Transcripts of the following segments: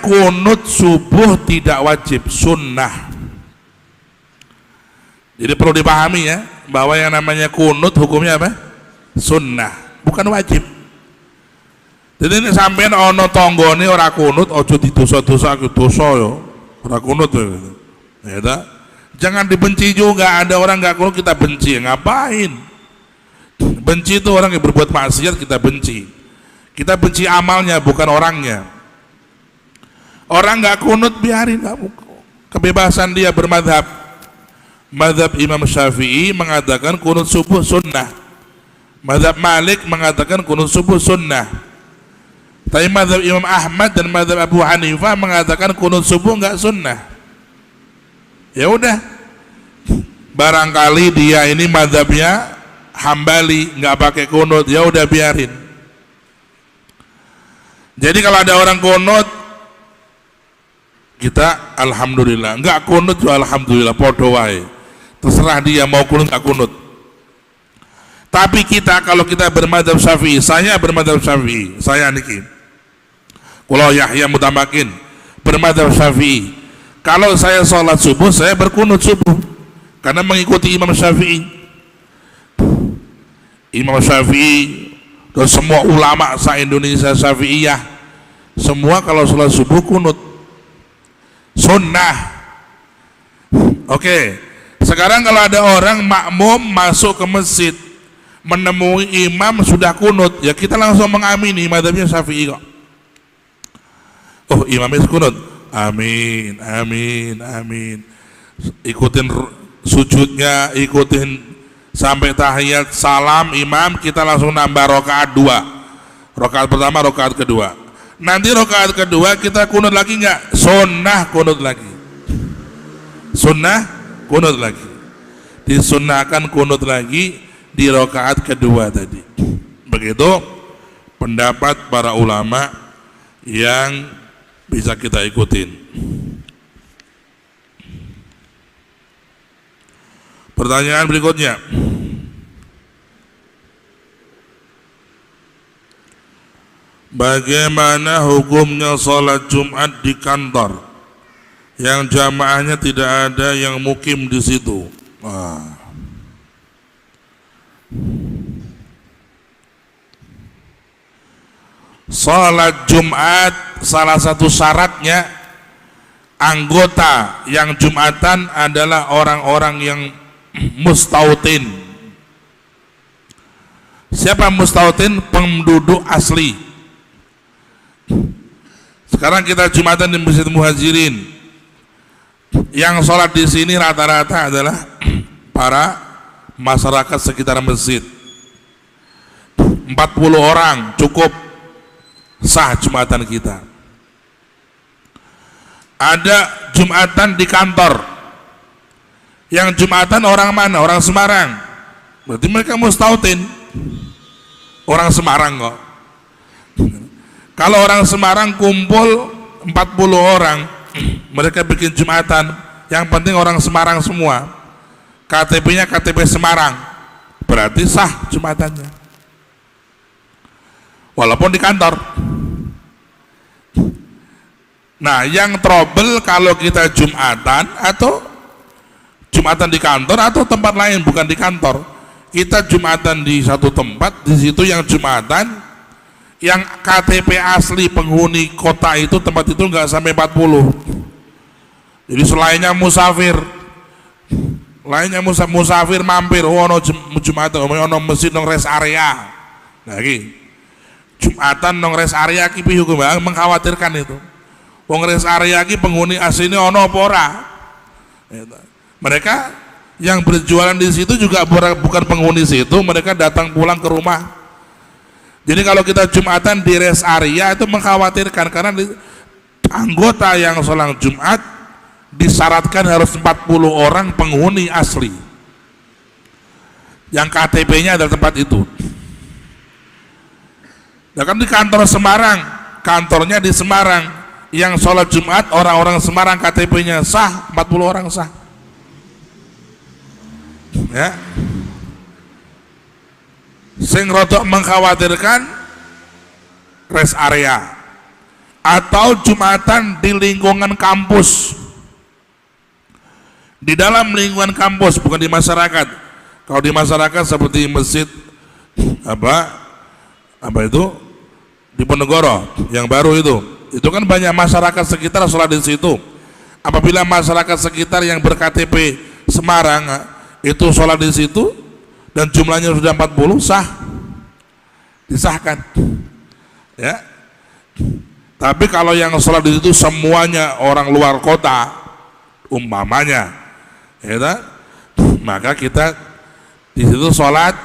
kunut subuh tidak wajib, sunnah. Jadi perlu dipahami ya, bahwa yang namanya kunut hukumnya apa? Sunnah, bukan wajib. Jadi ini sampean ono tonggone ora kunut, ojo didosa-dosa ke dosa yo. Ora kunut gitu. Ya tak? Jangan dibenci juga, ada orang nggak kunut kita benci, ngapain? Benci itu orang yang berbuat maksiat kita benci. Kita benci amalnya bukan orangnya. Orang nggak kunut biarin, kamu kebebasan dia bermadhab. Madhab Imam Syafi'i mengatakan kunut subuh sunnah. Madhab Malik mengatakan kunut subuh sunnah. Tapi madhab Imam Ahmad dan madhab Abu Hanifah mengatakan kunut subuh nggak sunnah. Ya udah, barangkali dia ini madhabnya Hambali nggak pakai kunut, ya udah biarin. Jadi kalau ada orang kunut, kita alhamdulillah, nggak kunut juga alhamdulillah, podo wae. Terserah dia mau kunut nggak kunut. Tapi kita kalau kita bermadzhab Syafi'i, saya bermadzhab Syafi'i, saya niki. Kalau Yahya Mutamakin bermadzhab Syafi'i, kalau saya sholat subuh saya berkunut subuh karena mengikuti Imam Syafi'i. Imam Syafi'i dan semua ulama se-Indonesia Syafi'iyah semua kalau sholat subuh kunut sunnah. Oke, sekarang kalau ada orang makmum masuk ke masjid menemui imam sudah kunut, ya kita langsung mengamini mazhabnya Syafi'i kok. Oh, imamnya kunut, amin, amin, amin. Ikutin sujudnya, ikutin sampai tahiyat salam imam, kita langsung nambah rakaat 2. Rakaat pertama, rakaat kedua. Nanti rakaat kedua kita kunut lagi enggak? Sunnah kunut lagi. Sunnah kunut lagi. Disunnahkan kunut lagi di rakaat kedua tadi. Begitu pendapat para ulama yang bisa kita ikutin. Pertanyaan berikutnya, bagaimana hukumnya sholat Jumat di kantor yang jamaahnya tidak ada yang mukim di situ? Sholat Jumat salah satu syaratnya anggota yang Jumatan adalah orang-orang yang mustautin. Siapa mustautin? Penduduk asli. Sekarang kita Jumatan di Masjid Muhajirin, yang sholat di sini rata-rata adalah para masyarakat sekitar masjid. 40 orang cukup sah Jumatan kita. Ada Jumatan di kantor. Yang Jumatan orang mana? Orang Semarang. Berarti mereka mustautin. Orang Semarang kok. Kalau orang Semarang kumpul 40 orang, mereka bikin Jumatan, yang penting orang Semarang semua. KTP-nya KTP Semarang. Berarti sah Jumatannya. Walaupun di kantor. Nah, yang trouble kalau kita Jumatan atau Jumatan di kantor atau tempat lain bukan di kantor. Kita Jumatan di satu tempat, di situ yang Jumatan yang KTP asli penghuni kota itu, tempat itu enggak sampai 40. Jadi selainnya musafir. Lainnya musafir mampir, oh ono Jumatan, ono masjid nang rest area. Nah iki Jumatan nang rest area iki piye hukum mengkhawatirkan itu. Wong rest area iki penghuni asline ono apa ora? Mereka yang berjualan di situ juga bukan penghuni situ, mereka datang pulang ke rumah. Jadi kalau kita Jumatan di rest area itu mengkhawatirkan karena anggota yang sholat Jumat disyaratkan harus 40 orang penghuni asli yang KTP-nya ada tempat itu. Nah kan di kantor Semarang, kantornya di Semarang, yang sholat Jumat orang-orang Semarang KTP-nya sah, 40 orang sah. Ya, sing rodok mengkhawatirkan rest area. atau Jumatan di lingkungan kampus, di dalam lingkungan kampus, bukan di masyarakat. Kalau di masyarakat seperti masjid apa itu di Ponegoro yang baru itu kan banyak masyarakat sekitar sholat di situ. Apabila masyarakat sekitar yang ber-KTP Semarang itu sholat di situ dan jumlahnya sudah 40, sah, disahkan, ya. Tapi kalau yang sholat di situ semuanya orang luar kota, umpamanya, ya, maka kita di situ sholat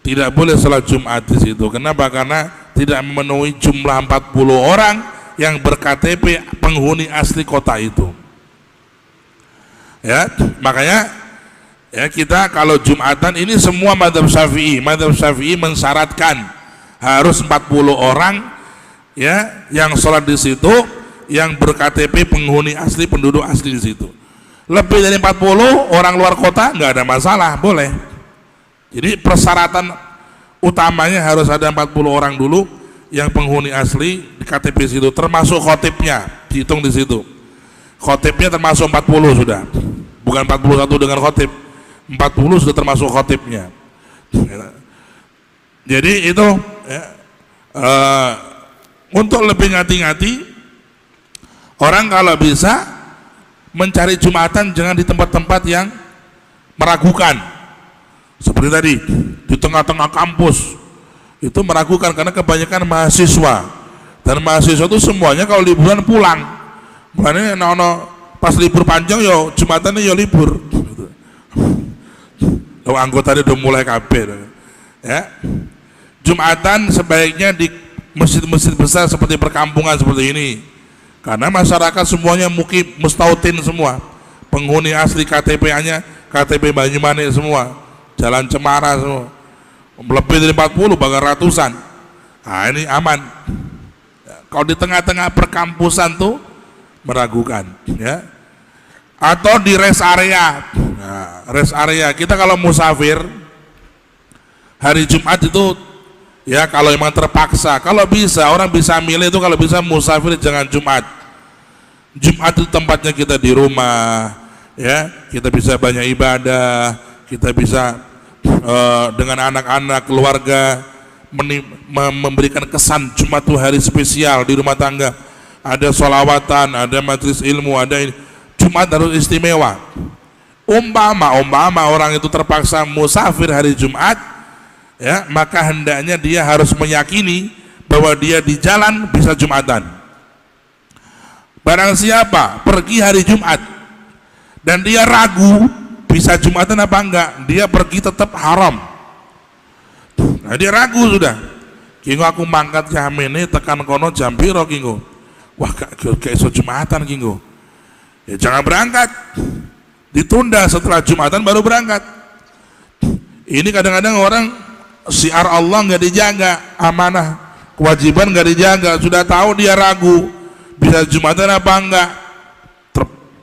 tidak boleh sholat Jumat di situ. Kenapa? Karena tidak memenuhi jumlah 40 orang yang ber-KTP penghuni asli kota itu. Ya, makanya ya kita kalau Jumatan ini semua mazhab Syafi'i mensyaratkan harus 40 orang ya yang sholat di situ yang ber-KTP penghuni asli, penduduk asli di situ. Lebih dari 40 orang luar kota nggak ada masalah, boleh. Jadi persyaratan utamanya harus ada 40 orang dulu yang penghuni asli di KTP situ, termasuk khotibnya dihitung di situ. Khotibnya termasuk 40 sudah, bukan 41 dengan khotib, 40 sudah termasuk khotibnya. Jadi itu ya, untuk lebih ngati-ngati orang kalau bisa mencari Jumatan jangan di tempat-tempat yang meragukan, seperti tadi di tengah-tengah kampus itu meragukan karena kebanyakan mahasiswa, dan mahasiswa itu semuanya kalau liburan pulang. Makanya pas libur panjang yo Jumatannya yo libur. Kalau anggotanya udah mulai kabeh. Ya. Jumatan sebaiknya di masjid-masjid besar seperti perkampungan seperti ini. Karena masyarakat semuanya mustautin semua. Penghuni asli KTP-nya KTP Banyumanik semua. Jalan Cemara semua. Lebih dari 40 bahkan ratusan. Nah, ini aman. Kalau di tengah-tengah perkampusan tuh meragukan, ya. Atau di rest area. Nah, rest area kita kalau musafir hari Jumat itu ya kalau memang terpaksa, kalau bisa orang bisa milih itu, kalau bisa musafir jangan Jumat. Jumat itu tempatnya kita di rumah, ya kita bisa banyak ibadah, kita bisa dengan anak-anak keluarga memberikan kesan Jumat itu hari spesial di rumah tangga. Ada sholawatan, ada majelis ilmu, ada ini. Jumat harus istimewa. Umpama orang itu terpaksa musafir hari Jumat, ya maka hendaknya dia harus meyakini bahwa dia di jalan bisa Jumatan. Barang siapa pergi hari Jumat dan dia ragu bisa Jumatan apa enggak, dia pergi tetap haram. Nah dia ragu sudah, kinggo aku mangkat ke Hamene tekan kono jam piro kinggo, wah gak iso Jumatan kinggo, ya jangan berangkat, ditunda setelah Jumatan baru berangkat. Ini kadang-kadang orang syiar Allah nggak dijaga, amanah kewajiban nggak dijaga, sudah tahu dia ragu bisa Jumatan apa enggak,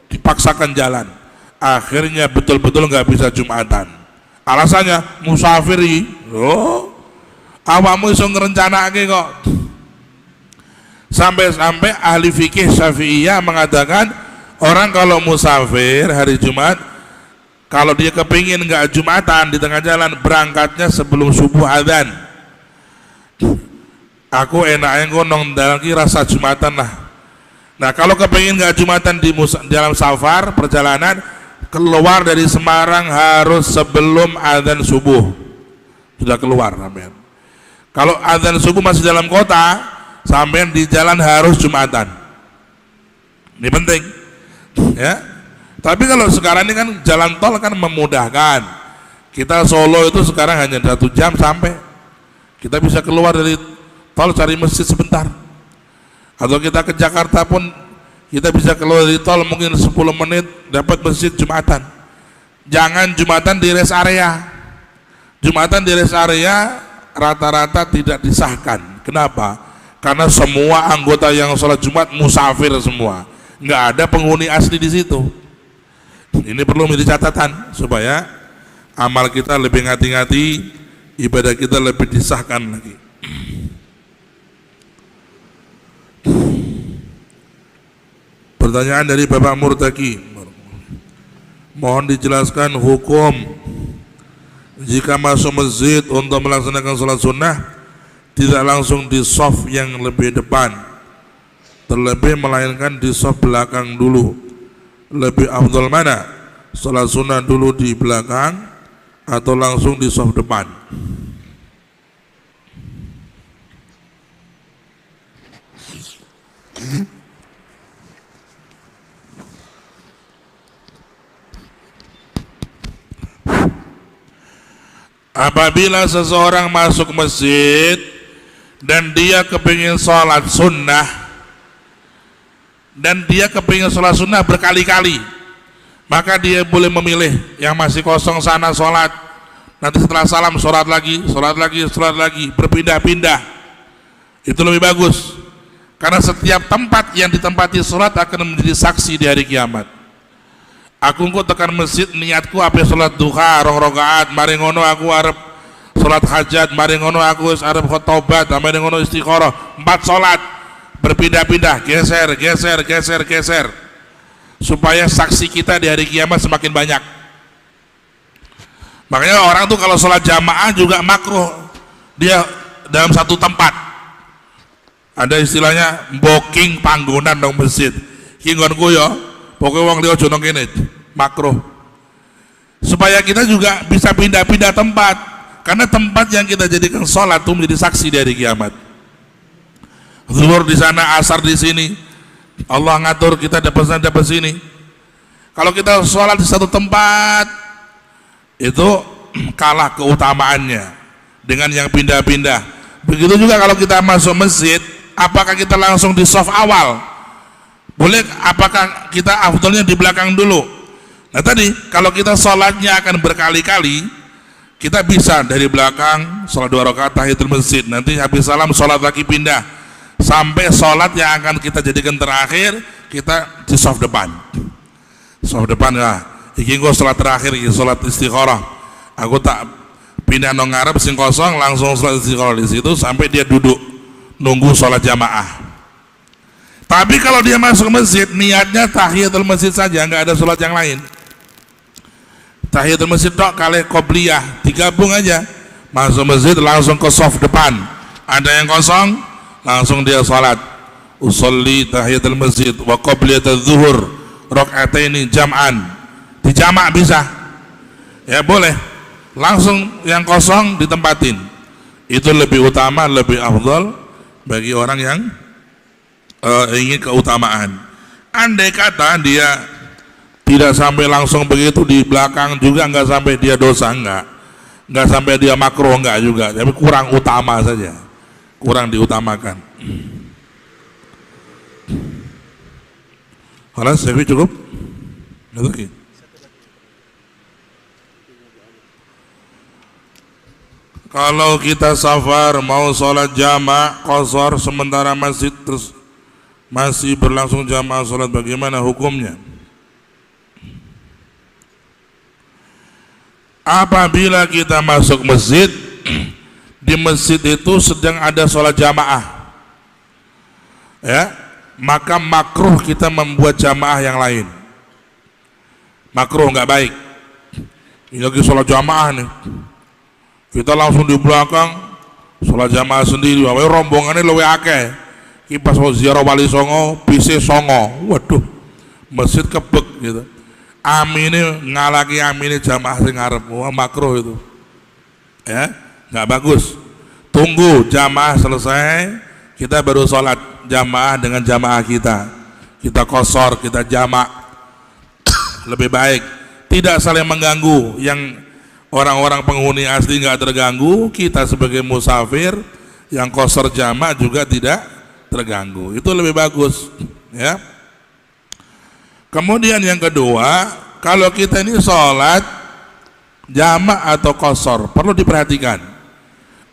dipaksakan jalan, akhirnya betul-betul nggak bisa Jumatan. Alasannya musafiri. Oh, awakmu iso ngerencanake kok. Sampai-sampai ahli fikih Syafi'iyah mengatakan orang kalau musafir hari Jumat, kalau dia kepingin nggak Jumatan di tengah jalan, berangkatnya sebelum subuh adzan. Aku enaknya ngonong dalki rasa Jumatan lah. Nah kalau kepingin nggak Jumatan di dalam safar perjalanan, keluar dari Semarang harus sebelum adzan subuh sudah keluar sampean. Kalau adzan subuh masih dalam kota, sampean di jalan harus Jumatan. Ini penting, ya. Tapi kalau sekarang ini kan jalan tol kan memudahkan. Kita Solo itu sekarang hanya 1 jam sampai. Kita bisa keluar dari tol cari masjid sebentar. Atau kita ke Jakarta pun kita bisa keluar dari tol mungkin 10 menit dapat masjid Jumatan. Jangan Jumatan di rest area. Jumatan di rest area rata-rata tidak disahkan. Kenapa? Karena semua anggota yang sholat Jumat musafir semua, nggak ada penghuni asli di situ. Ini perlu menjadi catatan supaya amal kita lebih ngati-ngati, ibadah kita lebih disahkan lagi. Pertanyaan dari Bapak Murtaki, mohon dijelaskan hukum jika masuk masjid untuk melaksanakan sholat sunnah tidak langsung di shaf yang lebih depan, terlebih melainkan di shaf belakang dulu. Lebih afdal mana? Sholat sunnah dulu di belakang atau langsung di shaf depan? Apabila seseorang masuk masjid dan dia kepingin sholat sunnah, dan dia kepingin sholat sunnah berkali-kali, maka dia boleh memilih yang masih kosong sana sholat, nanti setelah salam sholat lagi, berpindah-pindah. Itu lebih bagus, karena setiap tempat yang ditempati sholat akan menjadi saksi di hari kiamat. Aku engko tekan masjid niatku ape salat duha 2 rakaat, mari ngono aku arep salat hajat, mari ngono aku arep khotobat, mari ngono istikharah, 4 salat berpindah-pindah, geser supaya saksi kita di hari kiamat semakin banyak. Makanya orang tuh kalau salat jamaah juga makruh dia dalam satu tempat. Ada istilahnya booking panggonan nang masjid. Ki nggonku ya pokoknya wong liya aja nang kene, makruh. Supaya kita juga bisa pindah-pindah tempat, karena tempat yang kita jadikan sholat itu menjadi saksi dari kiamat. Zuhur di sana, asar di sini, Allah ngatur kita dapat sana dapat sini. Kalau kita sholat di satu tempat, itu kalah keutamaannya dengan yang pindah-pindah. Begitu juga kalau kita masuk masjid, apakah kita langsung di shaf awal? Boleh, apakah kita afdalnya di belakang dulu? Nah tadi, kalau kita sholatnya akan berkali-kali, kita bisa dari belakang, sholat 2 rakaat tahiyatul masjid, nanti habis salam sholat lagi pindah, sampai sholat yang akan kita jadikan terakhir, kita di shaf depan. Shaf depan ya, iki gue sholat terakhir, iki sholat istikharah, aku tak pindah nang ngarep sing kosong, langsung sholat istikharah di situ, sampai dia duduk, nunggu sholat jamaah. Tapi kalau dia masuk masjid, niatnya tahiyatul masjid saja, nggak ada sholat yang lain. Tahiyatul masjid tok kali qobliyah, digabung aja. Masuk masjid langsung ke shaf depan. Ada yang kosong, langsung dia sholat. Usolli tahiyatul masjid wa qobliyatul zuhur rakaataini jam'an. Dijamak bisa. Ya boleh. Langsung yang kosong ditempatin. Itu lebih utama, lebih afdal bagi orang yang ingin keutamaan. Andai kata dia tidak sampai langsung begitu di belakang juga, nggak sampai dia dosa, nggak sampai dia makruh, nggak juga, tapi kurang utama saja, kurang diutamakan. Halas, saya cukup. Oke. Kalau kita safar mau sholat jamaah qashar sementara masjid terus masih berlangsung jamaah sholat, bagaimana hukumnya? Apabila kita masuk masjid, di masjid itu sedang ada sholat jamaah, ya, maka makruh kita membuat jamaah yang lain. Makruh, nggak baik. Ini lagi sholat jamaah nih, kita langsung di belakang sholat jamaah sendiri, rombongannya luwe akeh. Pas mau ziarah wali songo, bise songo, waduh, masjid kebek gitu. Amine ngalaki amine jamaah sing ngarep, wah makruh itu. Ya, nggak bagus. Tunggu jamaah selesai, kita baru sholat jamaah dengan jamaah kita. Kita qashar, kita jamak. Lebih baik, tidak saling mengganggu. Yang orang-orang penghuni asli nggak terganggu, kita sebagai musafir yang qashar jamak juga tidak terganggu, itu lebih bagus, ya. Kemudian yang kedua, kalau kita ini sholat jamak atau qashar, perlu diperhatikan.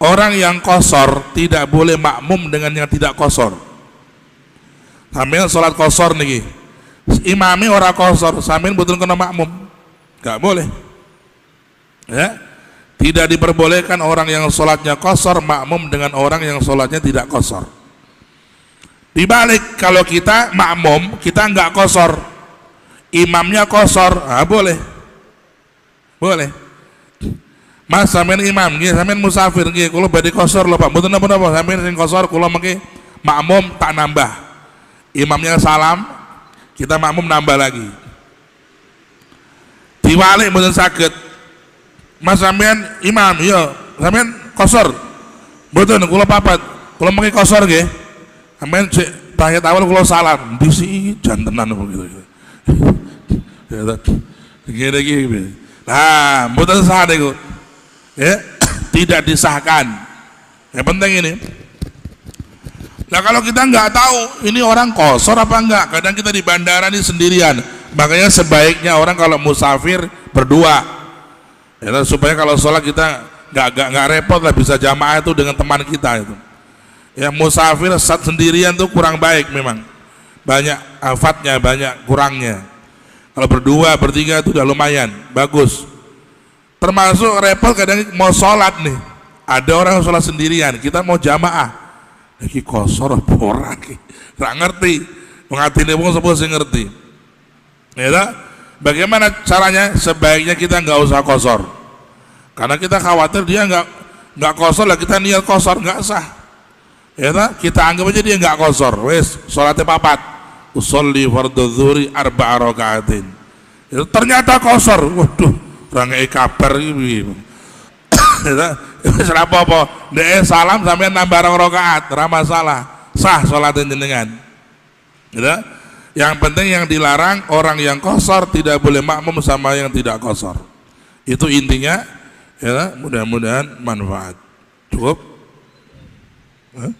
Orang yang qashar tidak boleh makmum dengan yang tidak qashar. Sambil sholat qashar nih, imami orang qashar, sambil betul kena makmum, nggak boleh, ya. Tidak diperbolehkan orang yang sholatnya qashar makmum dengan orang yang sholatnya tidak qashar. Dibalik, kalau kita makmum, kita nggak kosor, imamnya kosor, boleh, boleh. Mas sampean imam, nggih, sampean musafir, nggih, kula badhe kosor lho Pak, mboten napa-napa, sampean sing kosor, kula mengki makmum tak nambah. Imamnya salam, kita makmum nambah lagi. Diwalik mboten saged. Mas sampean imam, iya, sampean kosor. Mboten kula papat, kula mengki kosor nggih. Sampeyan cek tahiyat awal kula salam, disi jantenan begitu. Gini gini. Nah, mboten sah niku. Ya, tidak disahkan. Yang penting ini. Nah, kalau kita nggak tahu ini orang kosor apa enggak, kadang kita di bandara ini sendirian. Makanya sebaiknya orang kalau musafir berdua. Ya, supaya kalau sholat kita nggak repot lah, bisa jamaah itu dengan teman kita itu. Ya, musafir sendirian tuh kurang baik memang, banyak afatnya, banyak kurangnya. Kalau berdua bertiga itu udah lumayan bagus. Termasuk repot kadang mau sholat nih, ada orang sholat sendirian, kita mau jamaah lagi kosor orang nggak ngerti mengatini pun semua sih ngerti ya tak? Bagaimana caranya? Sebaiknya kita nggak usah kosor, karena kita khawatir dia nggak kosor lah, kita niat kosor nggak sah. Ya tak? Kita anggap aja dia nggak kosor, wes sholatnya papat, usolli fardhu dzuri arba'a rakaatin. Itu ternyata kosor, waduh, orang kabar gitu. Ya tak? Wes apa-apa, deh salam sampai nambah rakaat, ora masalah, sah sholatnya jenengan. Ya tak? Yang penting yang dilarang orang yang kosor tidak boleh makmum sama yang tidak kosor. Itu intinya. Ya, mudah-mudahan manfaat. Cukup. Huh?